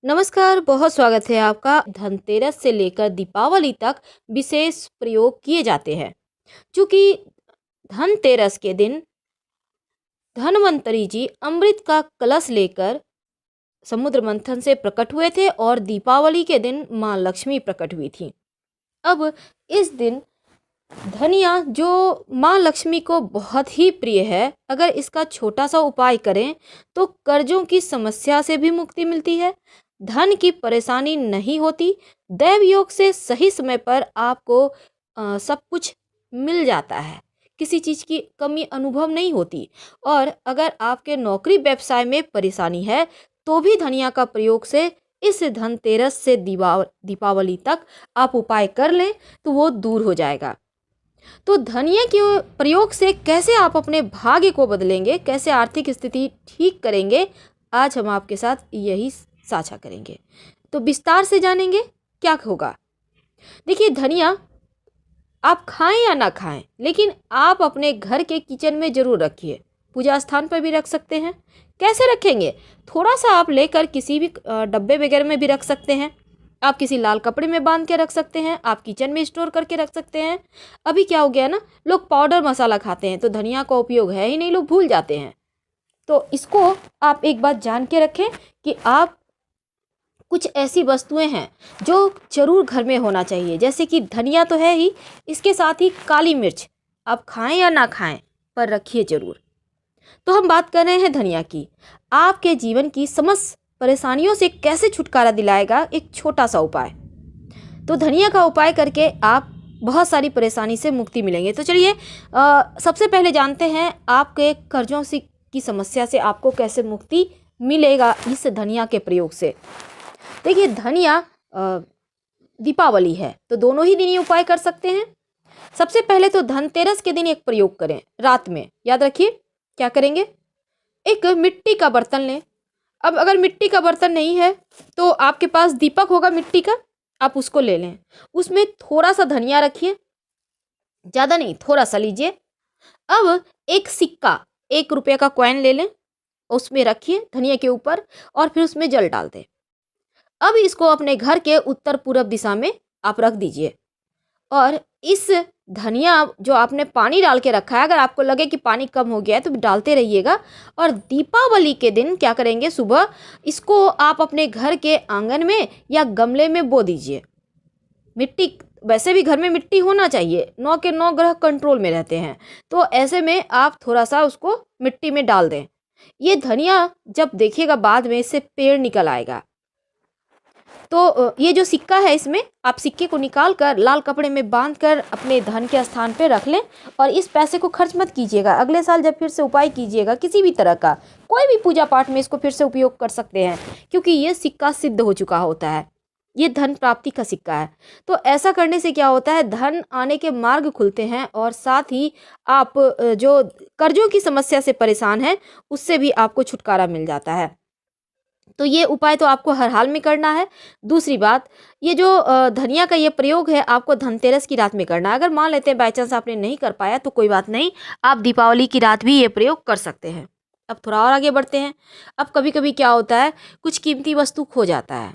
नमस्कार, बहुत स्वागत है आपका। धनतेरस से लेकर दीपावली तक विशेष प्रयोग किए जाते हैं। क्योंकि धनतेरस के दिन धनवंतरी जी अमृत का कलश लेकर समुद्र मंथन से प्रकट हुए थे और दीपावली के दिन माँ लक्ष्मी प्रकट हुई थी। अब इस दिन धनिया जो माँ लक्ष्मी को बहुत ही प्रिय है, अगर इसका छोटा सा उपाय करें तो कर्जों की समस्या से भी मुक्ति मिलती है, धन की परेशानी नहीं होती, दैव योग से सही समय पर आपको सब कुछ मिल जाता है, किसी चीज़ की कमी अनुभव नहीं होती। और अगर आपके नौकरी व्यवसाय में परेशानी है तो भी धनिया का प्रयोग से इस धनतेरस से दीपावली तक आप उपाय कर लें तो वो दूर हो जाएगा। तो धनिया के प्रयोग से कैसे आप अपने भाग्य को बदलेंगे, कैसे आर्थिक स्थिति ठीक करेंगे, आज हम आपके साथ यही साझा करेंगे। तो विस्तार से जानेंगे क्या होगा। देखिए, धनिया आप खाएं या ना खाएं, लेकिन आप अपने घर के किचन में जरूर रखिए। पूजा स्थान पर भी रख सकते हैं। कैसे रखेंगे? थोड़ा सा आप लेकर किसी भी डब्बे वगैरह में भी रख सकते हैं। आप किसी लाल कपड़े में बांध के रख सकते हैं, आप किचन में स्टोर करके रख सकते हैं। अभी क्या हो गया ना, लोग पाउडर मसाला खाते हैं तो धनिया का उपयोग है ही नहीं, लोग भूल जाते हैं। तो इसको आप एक बात जान के रखें कि आप कुछ ऐसी वस्तुएं हैं जो जरूर घर में होना चाहिए। जैसे कि धनिया तो है ही, इसके साथ ही काली मिर्च आप खाएं या ना खाएं पर रखिए जरूर। तो हम बात कर रहे हैं धनिया की। आपके जीवन की समस्त परेशानियों से कैसे छुटकारा दिलाएगा एक छोटा सा उपाय। तो धनिया का उपाय करके आप बहुत सारी परेशानी से मुक्ति मिलेंगे। तो चलिए सबसे पहले जानते हैं आपके कर्जों से की समस्या से आपको कैसे मुक्ति मिलेगा इस धनिया के प्रयोग से। देखिए, धनिया दीपावली है तो दोनों ही दिन ये उपाय कर सकते हैं। सबसे पहले तो धनतेरस के दिन एक प्रयोग करें, रात में। याद रखिए क्या करेंगे, एक मिट्टी का बर्तन लें। अब अगर मिट्टी का बर्तन नहीं है तो आपके पास दीपक होगा मिट्टी का, आप उसको ले लें। उसमें थोड़ा सा धनिया रखिए, ज़्यादा नहीं, थोड़ा सा लीजिए। अब एक सिक्का, 1 रुपये का कॉइन ले लें, उसमें रखिए धनिया के ऊपर और फिर उसमें जल डाल दें। अब इसको अपने घर के उत्तर पूर्व दिशा में आप रख दीजिए। और इस धनिया जो आपने पानी डाल के रखा है, अगर आपको लगे कि पानी कम हो गया है तो डालते रहिएगा। और दीपावली के दिन क्या करेंगे, सुबह इसको आप अपने घर के आंगन में या गमले में बो दीजिए। मिट्टी, वैसे भी घर में मिट्टी होना चाहिए, 9 के 9 ग्रह कंट्रोल में रहते हैं, तो ऐसे में आप थोड़ा सा उसको मिट्टी में डाल दें। ये धनिया जब देखिएगा बाद में इससे पेड़ निकल आएगा। तो ये जो सिक्का है, इसमें आप सिक्के को निकाल कर लाल कपड़े में बांध कर अपने धन के स्थान पर रख लें। और इस पैसे को खर्च मत कीजिएगा। अगले साल जब फिर से उपाय कीजिएगा किसी भी तरह का, कोई भी पूजा पाठ में इसको फिर से उपयोग कर सकते हैं, क्योंकि ये सिक्का सिद्ध हो चुका होता है। ये धन प्राप्ति का सिक्का है। तो ऐसा करने से क्या होता है, धन आने के मार्ग खुलते हैं और साथ ही आप जो कर्जों की समस्या से परेशान हैं उससे भी आपको छुटकारा मिल जाता है। तो ये उपाय तो आपको हर हाल में करना है। दूसरी बात, ये जो धनिया का ये प्रयोग है आपको धनतेरस की रात में करना है। अगर मान लेते हैं बाई चांस आपने नहीं कर पाया तो कोई बात नहीं, आप दीपावली की रात भी ये प्रयोग कर सकते हैं। अब थोड़ा और आगे बढ़ते हैं। अब कभी कभी क्या होता है, कुछ कीमती वस्तु खो जाता है,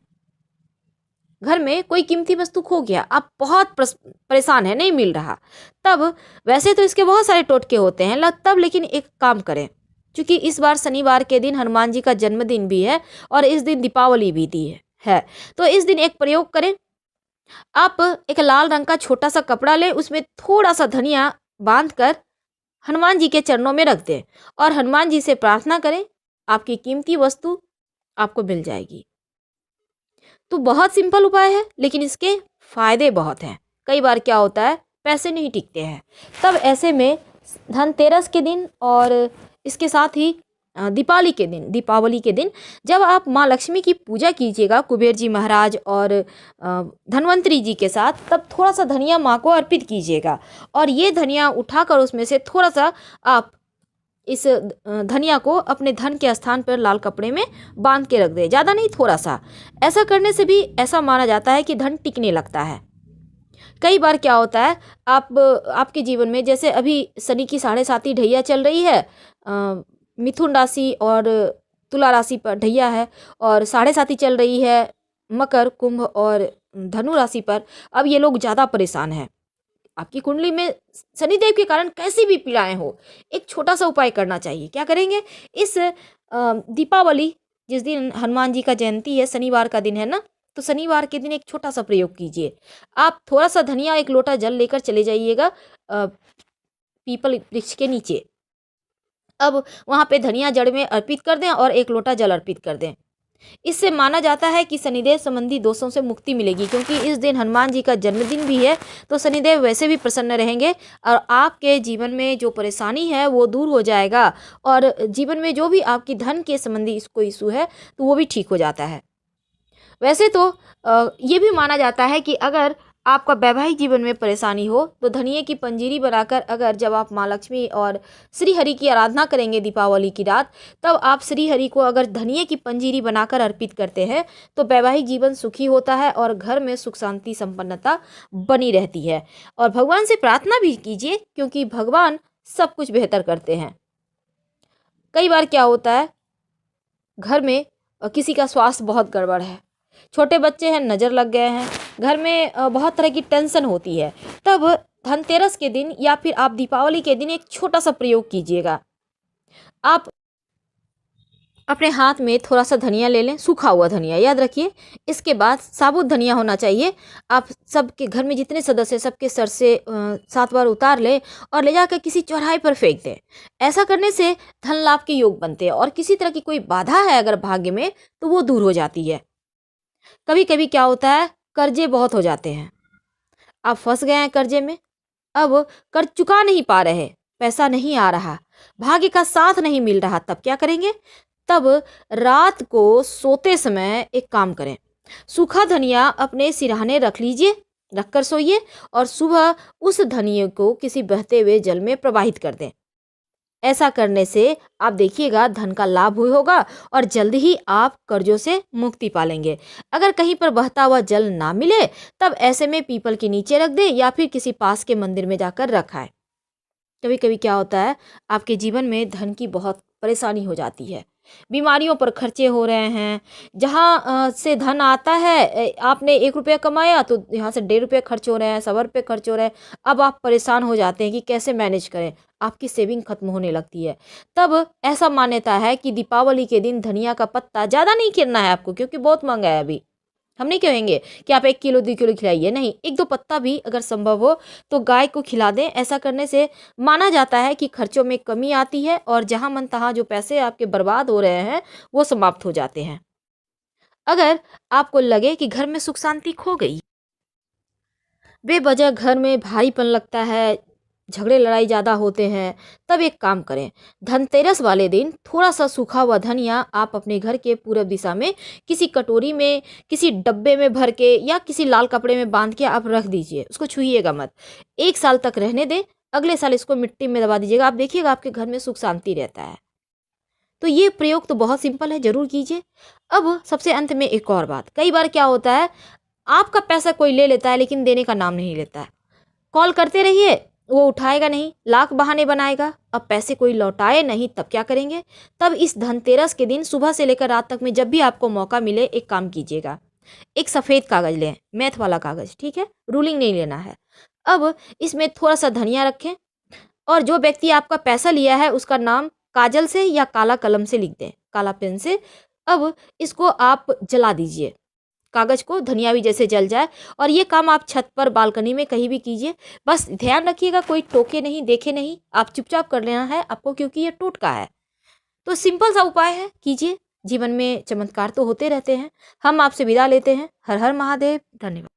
घर में कोई कीमती वस्तु खो गया, आप बहुत परेशान है, नहीं मिल रहा। तब वैसे तो इसके बहुत सारे टोटके होते हैं, तब लेकिन एक काम करें। क्योंकि इस बार शनिवार के दिन हनुमान जी का जन्मदिन भी है और इस दिन दीपावली भी दी है, तो इस दिन एक प्रयोग करें। आप एक लाल रंग का छोटा सा कपड़ा लें, उसमें थोड़ा सा धनिया बांध कर हनुमान जी के चरणों में रख दें और हनुमान जी से प्रार्थना करें, आपकी कीमती वस्तु आपको मिल जाएगी। तो बहुत सिंपल उपाय है, लेकिन इसके फायदे बहुत हैं। कई बार क्या होता है, पैसे नहीं टिकते हैं, तब ऐसे में धनतेरस के दिन और इसके साथ ही दीपावली के दिन जब आप माँ लक्ष्मी की पूजा कीजिएगा कुबेर जी महाराज और धन्वंतरी जी के साथ, तब थोड़ा सा धनिया माँ को अर्पित कीजिएगा। और ये धनिया उठाकर उसमें से थोड़ा सा आप इस धनिया को अपने धन के स्थान पर लाल कपड़े में बांध के रख दें, ज़्यादा नहीं, थोड़ा सा। ऐसा करने से भी ऐसा माना जाता है कि धन टिकने लगता है। कई बार क्या होता है, आपके जीवन में जैसे अभी शनि की 7.5 ढैया चल रही है, मिथुन राशि और तुला राशि पर ढैया है और साढ़े साथी चल रही है मकर, कुंभ और धनु राशि पर। अब ये लोग ज़्यादा परेशान हैं। आपकी कुंडली में शनिदेव के कारण कैसी भी पीड़ाएं हो, एक छोटा सा उपाय करना चाहिए। क्या करेंगे? इस दीपावली जिस दिन हनुमान जी का जयंती है, शनिवार का दिन है ना, तो शनिवार के दिन एक छोटा सा प्रयोग कीजिए। आप थोड़ा सा धनिया, एक लोटा जल लेकर चले जाइएगा पीपल वृक्ष के नीचे। अब वहाँ पे धनिया जड़ में अर्पित कर दें और एक लोटा जल अर्पित कर दें। इससे माना जाता है कि शनिदेव संबंधी दोषों से मुक्ति मिलेगी, क्योंकि इस दिन हनुमान जी का जन्मदिन भी है। तो शनिदेव वैसे भी प्रसन्न रहेंगे और आपके जीवन में जो परेशानी है वो दूर हो जाएगा, और जीवन में जो भी आपकी धन के संबंधी इसको इशू है तो वो भी ठीक हो जाता है। वैसे तो ये भी माना जाता है कि अगर आपका वैवाहिक जीवन में परेशानी हो तो धनिये की पंजीरी बनाकर, अगर जब आप माँ लक्ष्मी और श्री हरि की आराधना करेंगे दीपावली की रात, तब आप श्री हरि को अगर धनिये की पंजीरी बनाकर अर्पित करते हैं तो वैवाहिक जीवन सुखी होता है और घर में सुख शांति संपन्नता बनी रहती है। और भगवान से प्रार्थना भी कीजिए, क्योंकि भगवान सब कुछ बेहतर करते हैं। कई बार क्या होता है, घर में किसी का स्वास्थ्य बहुत गड़बड़ है, छोटे बच्चे हैं, नज़र लग गए हैं, घर में बहुत तरह की टेंशन होती है, तब धनतेरस के दिन या फिर आप दीपावली के दिन एक छोटा सा प्रयोग कीजिएगा। आप अपने हाथ में थोड़ा सा धनिया ले लें, सूखा हुआ धनिया, याद रखिए। इसके बाद साबुत धनिया होना चाहिए। आप सबके घर में जितने सदस्य, सबके सर से 7 बार उतार लें और ले जाकर किसी चौराहे पर फेंक दें। ऐसा करने से धन लाभ के योग बनते हैं और किसी तरह की कोई बाधा है अगर भाग्य में तो वो दूर हो जाती है। कभी कभी क्या होता है, कर्जे बहुत हो जाते हैं, आप फंस गए हैं कर्जे में, अब कर्ज चुका नहीं पा रहे, पैसा नहीं आ रहा, भाग्य का साथ नहीं मिल रहा, तब क्या करेंगे? तब रात को सोते समय एक काम करें, सूखा धनिया अपने सिरहाने रख लीजिए, रखकर सोइए और सुबह उस धनिये को किसी बहते हुए जल में प्रवाहित कर दें। ऐसा करने से आप देखिएगा धन का लाभ होगा और जल्द ही आप कर्जों से मुक्ति पालेंगे। अगर कहीं पर बहता हुआ जल ना मिले तब ऐसे में पीपल के नीचे रख दें या फिर किसी पास के मंदिर में जाकर रखाएं। कभी कभी क्या होता है, आपके जीवन में धन की बहुत परेशानी हो जाती है, बीमारियों पर खर्चे हो रहे हैं, जहाँ से धन आता है आपने 1 रुपया कमाया तो यहाँ से 1.5 रुपये खर्च हो रहे हैं, 100 रुपये खर्च हो रहे हैं। अब आप परेशान हो जाते हैं कि कैसे मैनेज करें, आपकी सेविंग खत्म होने लगती है। तब ऐसा मान्यता है कि दीपावली के दिन धनिया का पत्ता ज़्यादा नहीं गिरना है आपको, क्योंकि बहुत महंगा है अभी। हम नहीं कहेंगे कि आप 1 किलो 2 किलो खिलाइए, नहीं, 1-2 पत्ता भी अगर संभव हो तो गाय को खिला दें। ऐसा करने से माना जाता है कि खर्चों में कमी आती है और जहां मन तहां जो पैसे आपके बर्बाद हो रहे हैं वो समाप्त हो जाते हैं। अगर आपको लगे कि घर में सुख शांति खो गई, बेवजह घर में भारीपन लगता है, झगड़े लड़ाई ज़्यादा होते हैं, तब एक काम करें, धनतेरस वाले दिन थोड़ा सा सूखा हुआ धनिया आप अपने घर के पूरब दिशा में किसी कटोरी में, किसी डब्बे में भर के या किसी लाल कपड़े में बांध के आप रख दीजिए, उसको छुइएगा मत। 1 साल तक रहने दें, अगले साल इसको मिट्टी में दबा दीजिएगा, आप देखिएगा आपके घर में सुख शांति रहता है। तो ये प्रयोग तो बहुत सिंपल है, ज़रूर कीजिए। अब सबसे अंत में एक और बात, कई बार क्या होता है, आपका पैसा कोई ले लेता है लेकिन देने का नाम नहीं लेता है, कॉल करते रहिए वो उठाएगा नहीं, लाख बहाने बनाएगा, अब पैसे कोई लौटाए नहीं, तब क्या करेंगे? तब इस धनतेरस के दिन सुबह से लेकर रात तक में जब भी आपको मौका मिले एक काम कीजिएगा, एक सफ़ेद कागज़ लें, मैथ वाला कागज़, ठीक है, रूलिंग नहीं लेना है। अब इसमें थोड़ा सा धनिया रखें और जो व्यक्ति आपका पैसा लिया है उसका नाम काजल से या काला कलम से लिख दें, काला पेन से। अब इसको आप जला दीजिए, कागज़ को, धनिया भी जैसे जल जाए। और ये काम आप छत पर, बालकनी में, कहीं भी कीजिए। बस ध्यान रखिएगा कोई टोके नहीं, देखे नहीं, आप चुपचाप कर लेना है आपको, क्योंकि ये टोटका है। तो सिंपल सा उपाय है, कीजिए, जीवन में चमत्कार तो होते रहते हैं। हम आपसे विदा लेते हैं। हर हर महादेव, धन्यवाद।